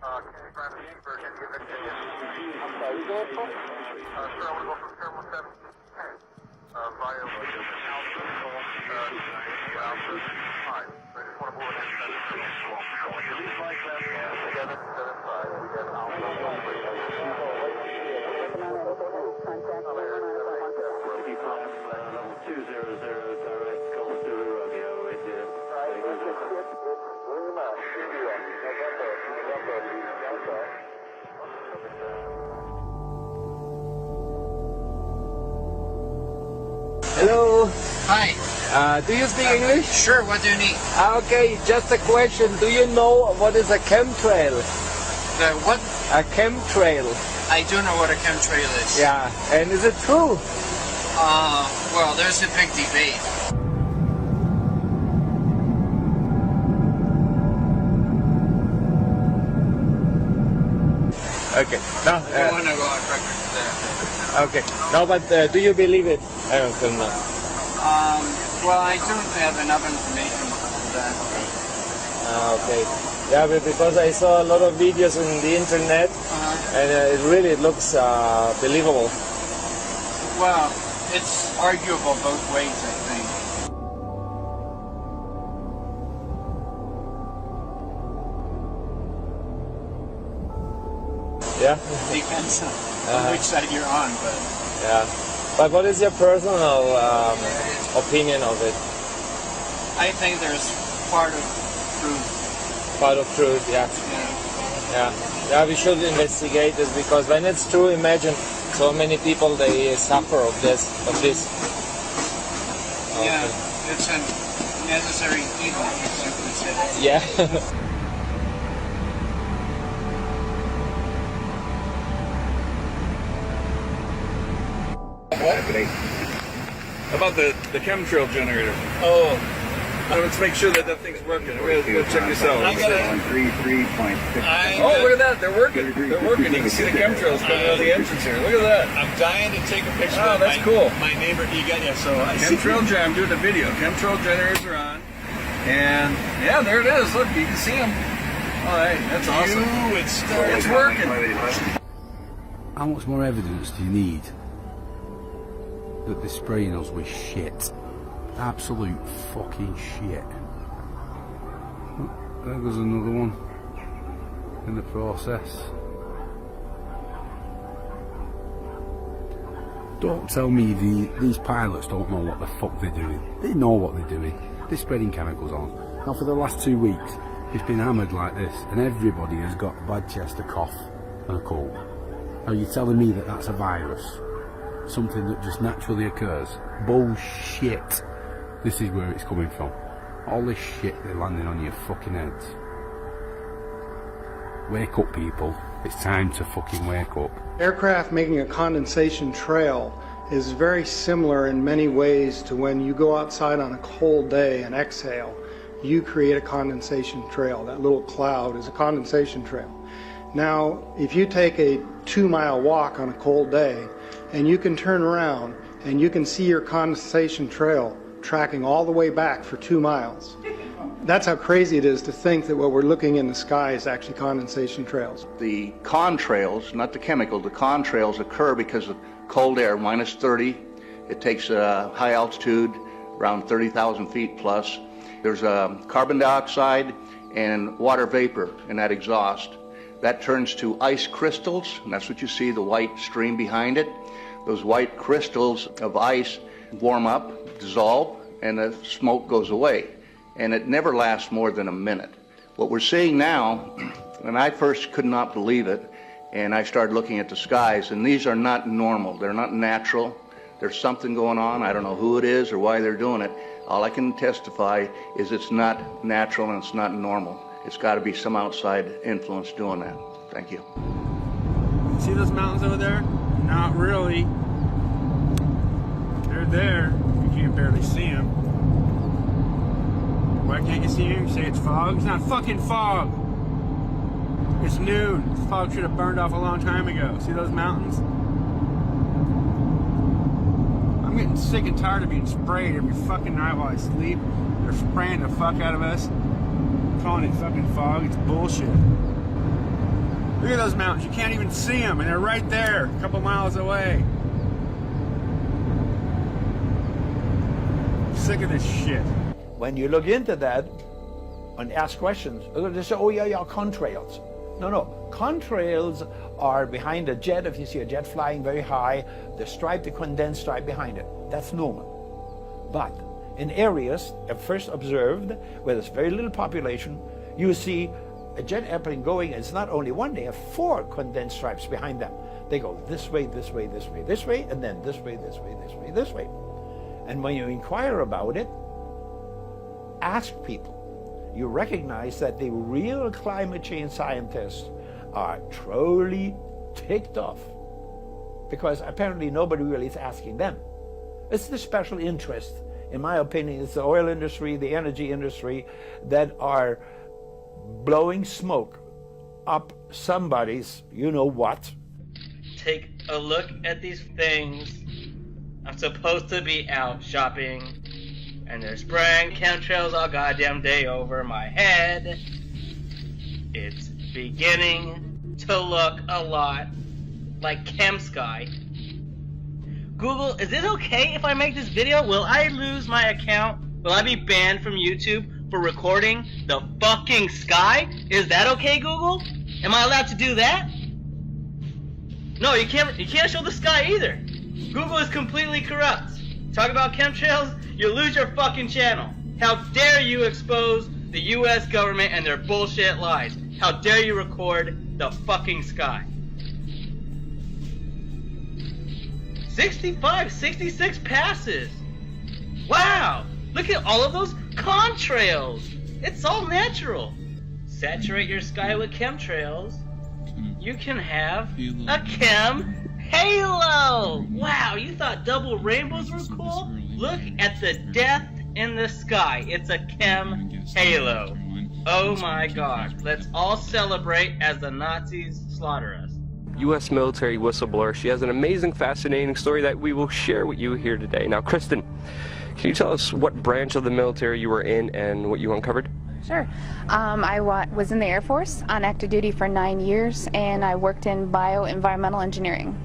Can you grab the version of the ticket? I'm sorry, you going for? Sir, I want to go from Terminal 7 via Alpha 5. So I just want to move it in. Together, 7-5. We have Level 200, direct call to Romeo, right there. Hello. Hi. Do you speak English? Sure, what do you need? Okay, just a question. Do you know what is a chemtrail? The what? A chemtrail. I do know what a chemtrail is. Yeah, and is it true? Well, there's a big debate. Okay. No. I don't want to go on record there. Okay. No, but do you believe it? I don't know. Well, I don't have enough information for that. Okay. Yeah, but because I saw a lot of videos on the internet, and it really looks believable. Well, it's arguable both ways, I think. Yeah. Depends on which side you're on, but yeah. But what is your personal opinion of it? I think there's part of truth. Part of truth, yeah. Yeah. Yeah, we should investigate this because when it's true, imagine so many people they suffer of this. Yeah, it's a necessary evil, as you could say. Yeah. About the chemtrail generator. Oh. Let's make sure that thing's working. We're gonna go check this out. I gotta... 133.6. Oh, look at that! They're working. They're working. You can see the chemtrails coming out of the entrance here. Look at that. I'm dying to take a picture. Oh, that's cool. My neighbor, you got ya. So I Chemtrail gen. I'm doing the video. Chemtrail generators are on, and yeah, there it is. Look, you can see them. All right, that's awesome. It's working. How much more evidence do you need that they're spraying us with shit? Absolute fucking shit. There goes another one in the process. Don't tell me these pilots don't know what the fuck they're doing. They know what they're doing. They're spreading chemicals on. Now for the last 2 weeks, it's been hammered like this, and everybody has got a bad chest, a cough, and a cold. Are you telling me that that's a virus? Something that just naturally occurs? Bullshit. This is where it's coming from. All this shit they're landing on your fucking heads. Wake up, people. It's time to fucking wake up. Aircraft making a condensation trail is very similar in many ways to when you go outside on a cold day and exhale. You create a condensation trail. That little cloud is a condensation trail. Now, if you take a 2-mile walk on a cold day and you can turn around and you can see your condensation trail tracking all the way back for 2 miles. That's how crazy it is to think that what we're looking in the sky is actually condensation trails. The contrails, not the chemical, the contrails occur because of cold air, minus 30. It takes high altitude, around 30,000 feet plus. There's carbon dioxide and water vapor in that exhaust. That turns to ice crystals, and that's what you see, the white stream behind it. Those white crystals of ice warm up, dissolve, and the smoke goes away. And it never lasts more than a minute. What we're seeing now, and I first could not believe it, and I started looking at the skies, and these are not normal. They're not natural. There's something going on. I don't know who it is or why they're doing it. All I can testify is it's not natural and it's not normal. It's got to be some outside influence doing that. Thank you. See those mountains over there? Not really. They're there. You can't barely see them. Why can't you see them? You say it's fog? It's not fucking fog. It's noon. This fog should have burned off a long time ago. See those mountains? I'm getting sick and tired of being sprayed every fucking night while I sleep. They're spraying the fuck out of us. Calling it fucking fog. It's bullshit. Look at those mountains. You can't even see them, and they're right there, a couple miles away. I'm sick of this shit. When you look into that and ask questions, they say, oh yeah, contrails. No, contrails are behind a jet. If you see a jet flying very high, the stripe, the condensed stripe behind it, that's normal. But in areas first observed where there's very little population, you see a jet airplane going, and it's not only one, they have 4 condensed stripes behind them. They go this way, this way, this way, this way, and then this way, this way, this way, this way. And when you inquire about it, ask people, you recognize that the real climate change scientists are truly ticked off, because apparently nobody really is asking them. It's the special interest, in my opinion, it's the oil industry, the energy industry, that are blowing smoke up somebody's you-know-what. Take a look at these things. I'm supposed to be out shopping, and they're spraying chemtrails all goddamn day over my head. It's beginning to look a lot like ChemSky. Google, is it okay if I make this video? Will I lose my account? Will I be banned from YouTube for recording the fucking sky? Is that okay, Google? Am I allowed to do that? No, you can't show the sky either. Google is completely corrupt. Talk about chemtrails, you lose your fucking channel. How dare you expose the US government and their bullshit lies? How dare you record the fucking sky? 65, 66 passes. Wow, look at all of those contrails. It's all natural. Saturate your sky with chemtrails. You can have a chem halo. Wow, you thought double rainbows were cool? Look at the death in the sky. It's a chem halo. Oh my gosh. Let's all celebrate as the Nazis slaughter us. U.S. military whistleblower. She has an amazing, fascinating story that we will share with you here today. Now, Kristen, can you tell us what branch of the military you were in and what you uncovered? Sure. I was in the Air Force on active duty for 9 years, and I worked in bioenvironmental engineering.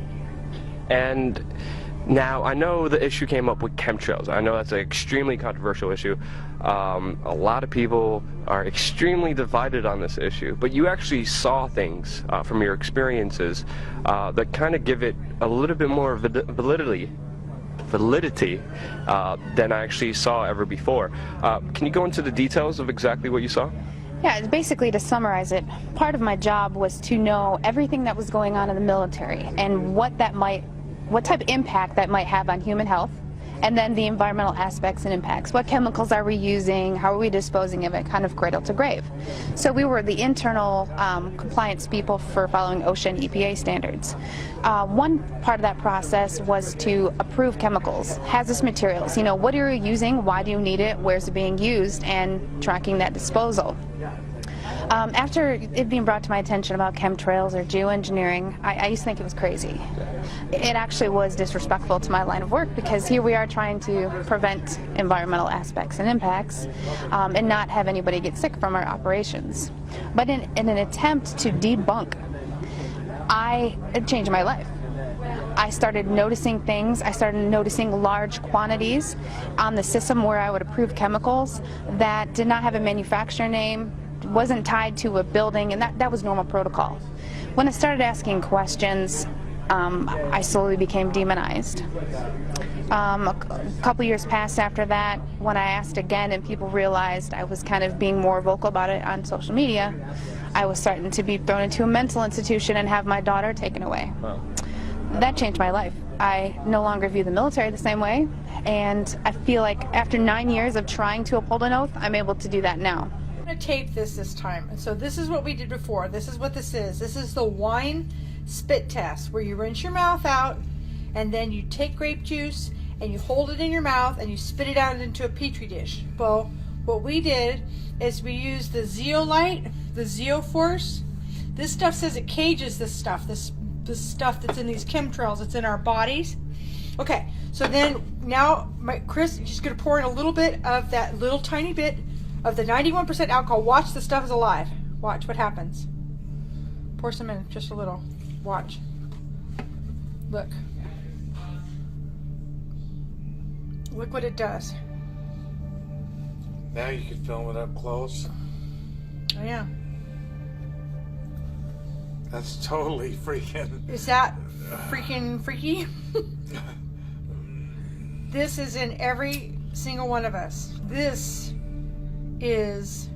And now, I know the issue came up with chemtrails. I know that's an extremely controversial issue. A lot of people are extremely divided on this issue, but you actually saw things from your experiences that kind of give it a little bit more validity than I actually saw ever before. Can you go into the details of exactly what you saw? Yeah, basically, to summarize it, part of my job was to know everything that was going on in the military and what type of impact that might have on human health, and then the environmental aspects and impacts. What chemicals are we using? How are we disposing of it? Kind of cradle to grave. So we were the internal compliance people for following OSHA and EPA standards. One part of that process was to approve chemicals, hazardous materials. You know, what are you using? Why do you need it? Where's it being used? And tracking that disposal. After it being brought to my attention about chemtrails or geoengineering, I used to think it was crazy. It actually was disrespectful to my line of work, because here we are trying to prevent environmental aspects and impacts and not have anybody get sick from our operations. But in an attempt to debunk, it changed my life. I started noticing things. I started noticing large quantities on the system where I would approve chemicals that did not have a manufacturer name, wasn't tied to a building, and that was normal protocol. When I started asking questions, I slowly became demonized. A couple years passed after that. When I asked again and people realized I was kind of being more vocal about it on social media, I was starting to be thrown into a mental institution and have my daughter taken away. Wow. That changed my life. I no longer view the military the same way, and I feel like after 9 years of trying to uphold an oath, I'm able to do that now. I'm going to tape this time. And so this is what we did before. This is what this is. This is the wine spit test, where you rinse your mouth out, and then you take grape juice and you hold it in your mouth and you spit it out into a petri dish. Well, what we did is we used the zeolite, the zeoforce. This stuff says it cages this stuff, this stuff that's in these chemtrails, it's in our bodies. Okay, so then now Chris is just going to pour in a little bit of that little tiny bit of the 91% alcohol. Watch, the stuff is alive. Watch what happens. Pour Pour some in, just a little. Watch. Look. Look what it does. Now you can film it up close. Oh yeah. That's totally freaking... Is that freaking freaky? This is in every single one of us. This is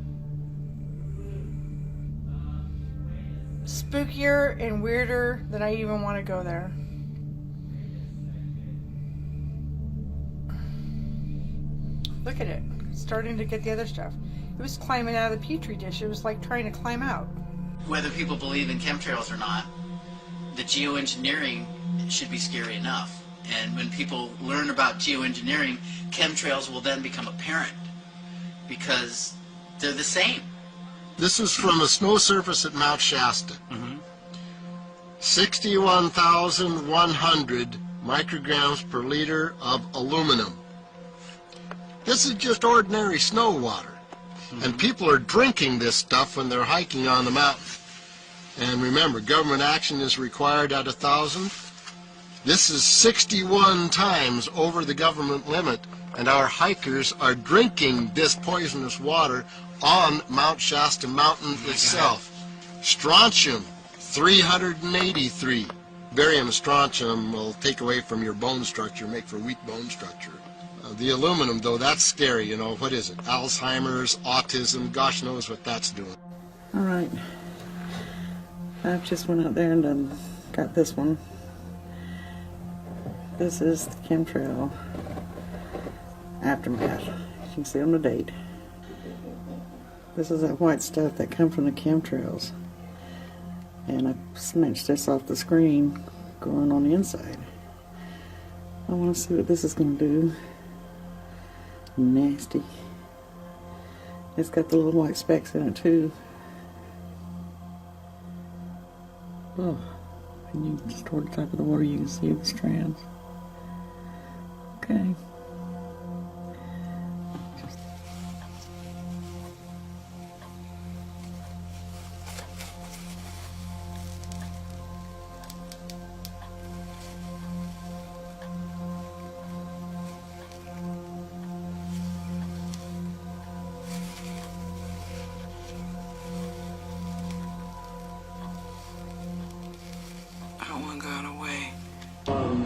spookier and weirder than I even want to go there. Look at it. It's starting to get the other stuff. It was climbing out of the petri dish. It was like trying to climb out. Whether people believe in chemtrails or not, the geoengineering should be scary enough. And when people learn about geoengineering, chemtrails will then become apparent because they're the same. This is from a snow surface at Mount Shasta. 61,100 micrograms per liter of aluminum. This is just ordinary snow water. And people are drinking this stuff when they're hiking on the mountain. And remember, government action is required at 1,000. This is 61 times over the government limit, and our hikers are drinking this poisonous water on Mount Shasta Mountain itself. Strontium, 383. Barium and strontium will take away from your bone structure, make for weak bone structure. The aluminum, though, that's scary, you know. What is it? Alzheimer's, autism, gosh knows what that's doing. All right. I've just went out there and got this one. This is the chemtrail aftermath. You can see on the date. This is that white stuff that comes from the chemtrails. And I snatched this off the screen going on the inside. I want to see what this is going to do. Nasty. It's got the little white specks in it too. Oh, and you just toward the top of the water you can see the strands. Okay.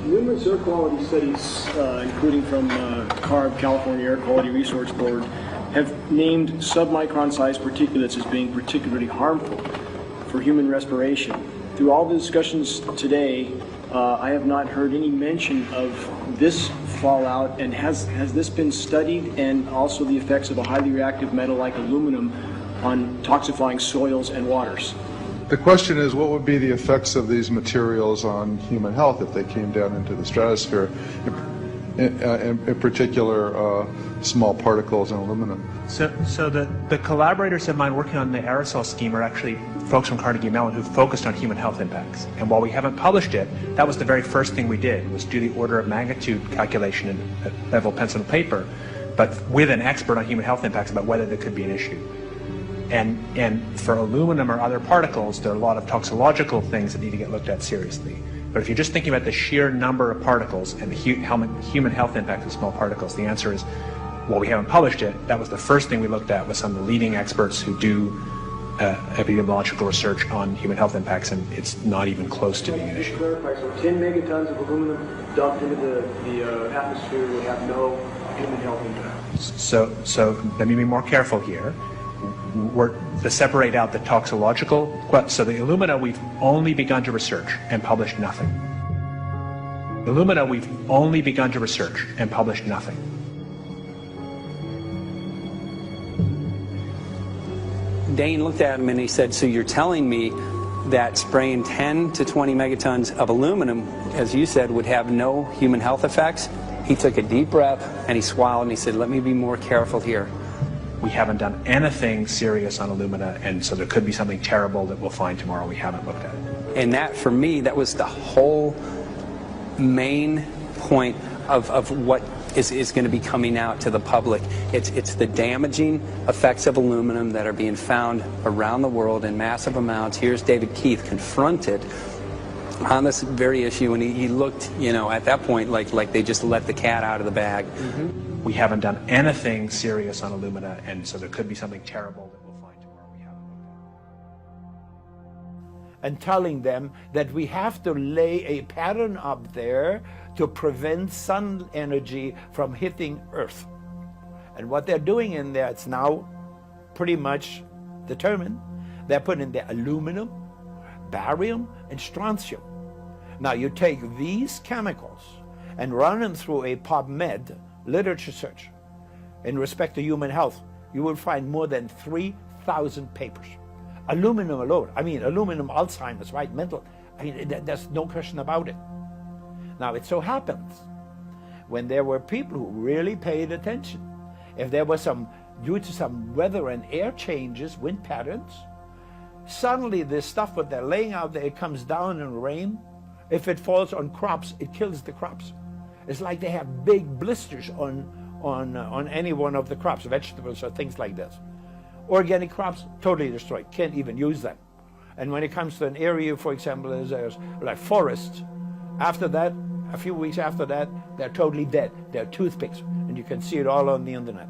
Numerous air quality studies, including from CARB, California Air Quality Resource Board, have named submicron-sized particulates as being particularly harmful for human respiration. Through all the discussions today, I have not heard any mention of this fallout, and has this been studied, and also the effects of a highly reactive metal like aluminum on toxifying soils and waters? The question is, what would be the effects of these materials on human health if they came down into the stratosphere, in particular small particles and aluminum? So the collaborators of mine working on the aerosol scheme are actually folks from Carnegie Mellon who focused on human health impacts. And while we haven't published it, that was the very first thing we did, was do the order of magnitude calculation in level pencil and paper, but with an expert on human health impacts about whether there could be an issue. And for aluminum or other particles, there are a lot of toxicological things that need to get looked at seriously. But if you're just thinking about the sheer number of particles and the human health impact of small particles, the answer is, while we haven't published it, that was the first thing we looked at with some of the leading experts who do epidemiological research on human health impacts, and it's not even close to being an issue. So 10 megatons of aluminum dumped into the atmosphere will have no human health impact. So let me be more careful here. We're to separate out the toxicological. So the alumina, we've only begun to research and published nothing. Alumina, we've only begun to research and published nothing. Dane looked at him and he said, so you're telling me that spraying 10 to 20 megatons of aluminum, as you said, would have no human health effects? He took a deep breath and he swallowed and he said, let me be more careful here. We haven't done anything serious on alumina, and so there could be something terrible that we'll find tomorrow we haven't looked at. And that, for me, that was the whole main point of what is going to be coming out to the public. It's the damaging effects of aluminum that are being found around the world in massive amounts. Here's David Keith confronted on this very issue, and he looked, you know, at that point like they just let the cat out of the bag. We haven't done anything serious on alumina, and so there could be something terrible that we'll find tomorrow we haven't looked at. And telling them that we have to lay a pattern up there to prevent sun energy from hitting Earth. And what they're doing in there, it's now pretty much determined. They're putting in there aluminum, barium, and strontium. Now you take these chemicals and run them through a PubMed literature search in respect to human health. You will find more than 3,000 papers. Aluminum alone, I mean aluminum, Alzheimer's, right, mental, I mean there's no question about it. Now it so happens, when there were people who really paid attention, if there was due to some weather and air changes, wind patterns, suddenly this stuff that they're laying out there, it comes down in rain. If it falls on crops, it kills the crops. It's like they have big blisters on any one of the crops, vegetables or things like this. Organic crops, totally destroyed, can't even use them. And when it comes to an area, for example, there's like forests, after that, a few weeks after that, they're totally dead. They're toothpicks, and you can see it all on the internet.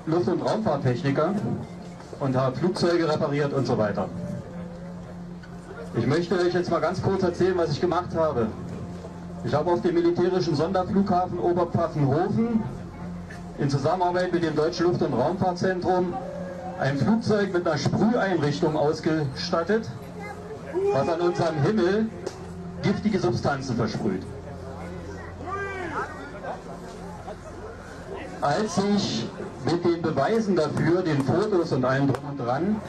Luft- und Raumfahrttechniker und habe Flugzeuge repariert und so weiter. Ich möchte euch jetzt mal ganz kurz erzählen, was ich gemacht habe. Ich habe auf dem militärischen Sonderflughafen Oberpfaffenhofen in Zusammenarbeit mit dem Deutschen Luft- und Raumfahrtzentrum ein Flugzeug mit einer Sprüheinrichtung ausgestattet, was an unserem Himmel giftige Substanzen versprüht. Als ich mit den Beweisen dafür, den Fotos und allem drum und dran,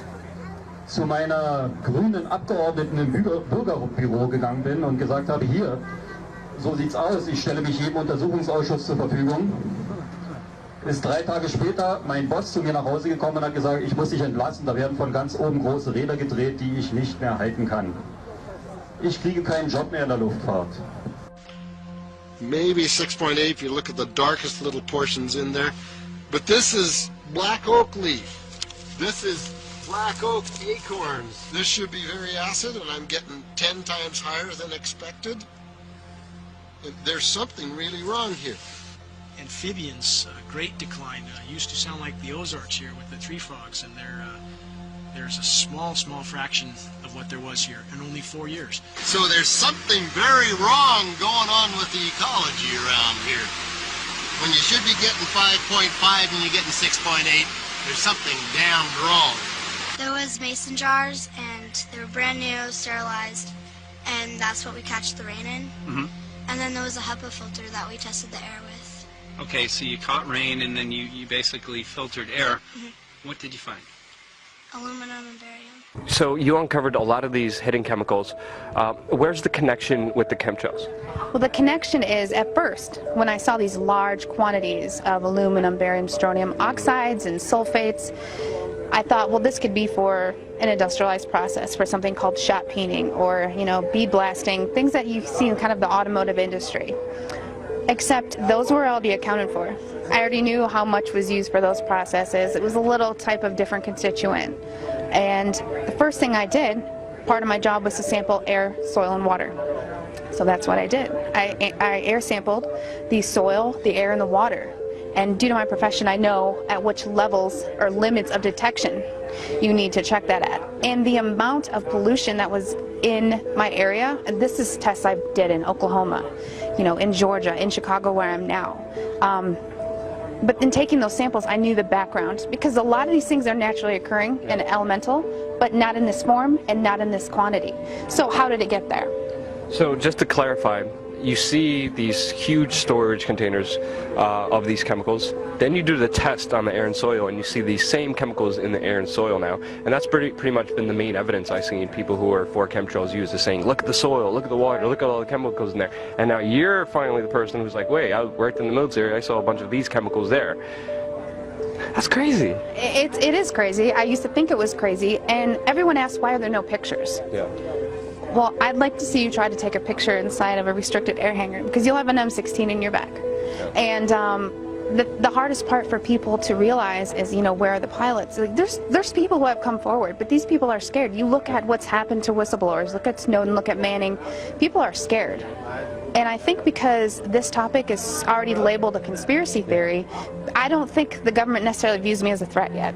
zu meiner grünen Abgeordneten im Bürgerbüro gegangen bin und gesagt habe, hier, so sieht's aus, ich stelle mich jedem Untersuchungsausschuss zur Verfügung, ist 3 Tage später mein Boss zu mir nach Hause gekommen und hat gesagt, ich muss dich entlassen, da werden von ganz oben große Räder gedreht, die ich nicht mehr halten kann. Ich kriege keinen Job mehr in der Luftfahrt. Maybe 6.8 if you look at the darkest little portions in there. But this is black oak leaf. This is black oak acorns. This should be very acid, and I'm getting 10 times higher than expected. There's something really wrong here. Amphibians, great decline. Used to sound like the Ozarks here with the tree frogs, and there's a small fraction of what there was here in only 4 years. So there's something very wrong going on with the ecology around here. When you should be getting 5.5 and you're getting 6.8, there's something damned wrong. There was mason jars, and they were brand new, sterilized, and that's what we catch the rain in. Mm-hmm. And then there was a HEPA filter that we tested the air with. Okay, so you caught rain and then you basically filtered air. Mm-hmm. What did you find? Aluminum and barium. So you uncovered a lot of these hidden chemicals. Where's the connection with the chemtrails? Well, the connection is, at first, when I saw these large quantities of aluminum, barium, strontium oxides and sulfates, I thought, well, this could be for an industrialized process, for something called shot peening or, bead blasting, things that you see in kind of the automotive industry. Except those were already accounted for. I already knew how much was used for those processes. It was a little type of different constituent. And the first thing I did, part of my job was to sample air, soil, and water. So that's what I did. I air sampled the soil, the air, and the water. And due to my profession, I know at which levels or limits of detection you need to check that at. And the amount of pollution that was in my area. And this is tests I did in Oklahoma, you know, in Georgia, in Chicago where I'm now. But in taking those samples, I knew the background, because a lot of these things are naturally occurring in elemental, but not in this form and not in this quantity. So how did it get there? So just to clarify, you see these huge storage containers of these chemicals. Then you do the test on the air and soil, and you see these same chemicals in the air and soil now. And that's pretty much been the main evidence I've seen people who are for chemtrails use, is saying, look at the soil, look at the water, look at all the chemicals in there. And now you're finally the person who's like, wait, I worked in the military, I saw a bunch of these chemicals there. That's crazy. It is crazy. I used to think it was crazy, and everyone asks, why are there no pictures? Yeah. Well, I'd like to see you try to take a picture inside of a restricted air hangar, because you'll have an M16 in your back. And the hardest part for people to realize is, you know, where are the pilots? Like, there's people who have come forward, but these people are scared. You look at what's happened to whistleblowers, look at Snowden, look at Manning. People are scared. And I think because this topic is already labeled a conspiracy theory, I don't think the government necessarily views me as a threat yet.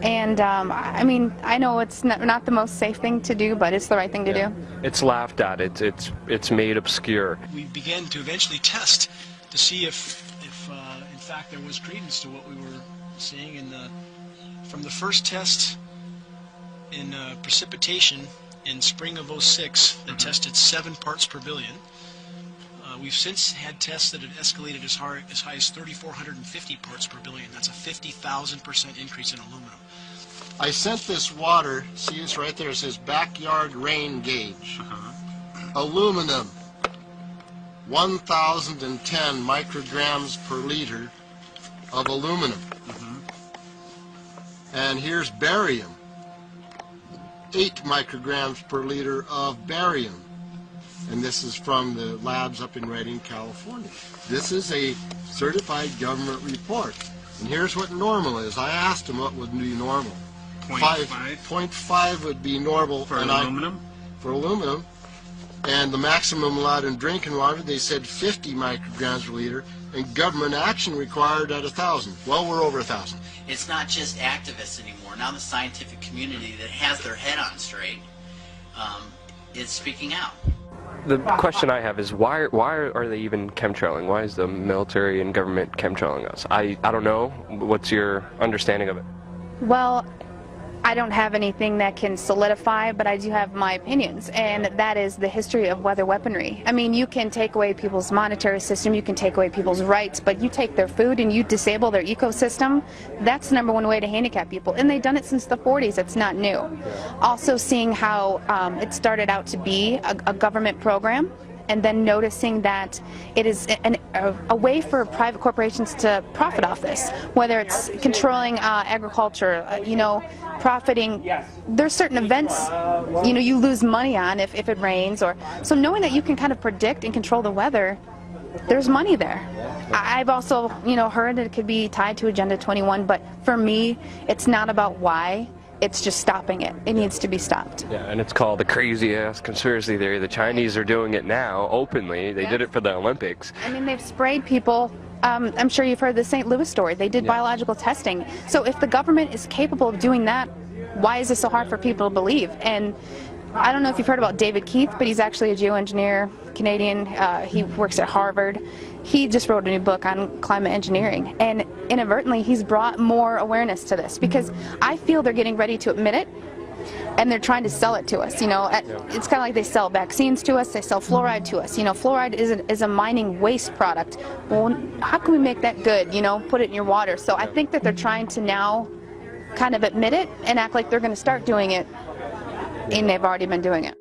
And I mean, I know it's not the most safe thing to do, but it's the right thing to do. It's laughed at. It's made obscure. We began to eventually test to see if in fact there was credence to what we were seeing. From the first test in precipitation in spring of /06 that tested 7 parts per billion. We've since had tests that have escalated as high as 3,450 parts per billion. That's a 50,000% increase in aluminum. I sent this water, see it's right there, it says backyard rain gauge. Aluminum, 1,010 micrograms per liter of aluminum. And here's barium, 8 micrograms per liter of barium. And this is from the labs up in Redding, California. This is a certified government report. And here's what normal is. I asked them what would be normal. 0.5 would be normal. For aluminum? For aluminum. And the maximum allowed in drinking water, they said 50 micrograms per liter. And government action required at 1,000. Well, we're over 1,000. It's not just activists anymore. Now the scientific community that has their head on straight is speaking out. The question I have is, why are they even chemtrailing? Why is the military and government chemtrailing us? I don't know. What's your understanding of it? Well, I don't have anything that can solidify, but I do have my opinions, and that is the history of weather weaponry. I mean, you can take away people's monetary system, you can take away people's rights, but you take their food and you disable their ecosystem, that's the #1 way to handicap people. And they've done it since the 40s, it's not new. Also seeing how it started out to be a government program, and then noticing that it is a way for private corporations to profit off this, whether it's controlling agriculture, you know, profiting. There's certain events, you know, you lose money on if it rains, or so knowing that you can kind of predict and control the weather, there's money there. I've also, you know, heard that it could be tied to Agenda 21, but for me, it's not about why. It's just stopping it. It needs to be stopped. Yeah, and it's called the crazy-ass conspiracy theory. The Chinese are doing it now, openly. They did it for the Olympics. I mean, they've sprayed people. I'm sure you've heard the St. Louis story. They did biological testing. So if the government is capable of doing that, why is it so hard for people to believe? And I don't know if you've heard about David Keith, but he's actually a geoengineer, Canadian. He works at Harvard. He just wrote a new book on climate engineering, and inadvertently he's brought more awareness to this, because I feel they're getting ready to admit it, and they're trying to sell it to us. You know, it's kind of like they sell vaccines to us, they sell fluoride to us. You know, fluoride is a mining waste product. Well, how can we make that good? You know, put it in your water. So I think that they're trying to now kind of admit it and act like they're going to start doing it, and they've already been doing it.